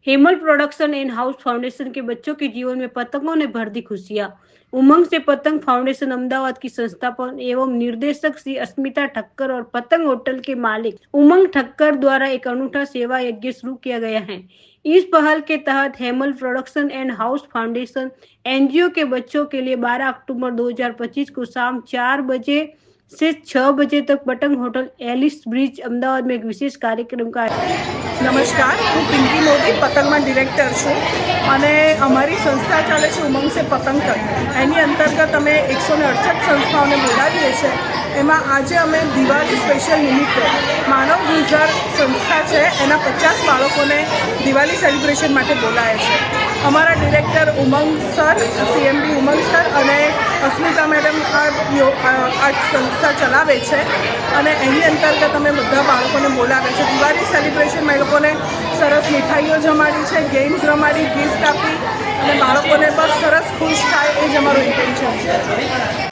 Hemal production and house foundation के बच्चों के जीवन में पतंगों ने भर दी खुशियां। उमंग से पतंग फाउंडेशन अहमदाबाद की संस्थापक एवं निर्देशक श्री अस्मिता ठक्कर और पतंग होटल के मालिक उमंग ठक्कर द्वारा एक अनूठा सेवा यज्ञ शुरू किया गया है। इस पहल के तहत Hemal production and house foundation NGO के बच्चों के लिए 12 अक्टूबर 2025 को शाम 4 बजे से 6 बजे तक पतंग होटल एलिस ब्रिज अहमदाबाद में एक विशेष कार्यक्रम का नमस्कार, હું પિંકી મોદી પતંગમાં ડિરેક્ટર છું અને અમારી સંસ્થા ચાલે છે ઉમંગ સે પતંગ તક। એની અંતર્ગત અમે 168 સંસ્થાઓને બોલાવીએ છીએ। એમાં આજે અમે દિવાળી સ્પેશિયલ નિમિત્તે માનવ ગુર્જર સંસ્થા છે એના 50 બાળકોને દિવાળી સેલિબ્રેશન માટે બોલાયા છે। અમારા ડિરેક્ટર ઉમંગ સર, સીએમડી ઉમંગ સર અને અસ્મિતા મેડમ આ સંસ્થા ચલાવે છે અને એની અંતર્ગત અમે બધા બાળકોને બોલાવે છે। દિવાળી સેલિબ્રેશનમાં એ લોકોને સરસ મીઠાઈઓ જમાડી છે, ગેમ્સ રમાડી, ગિફ્ટ આપી અને બાળકોને બસ સરસ ખુશ થાય એ જ અમારું ઇન્ટેન્શન છે।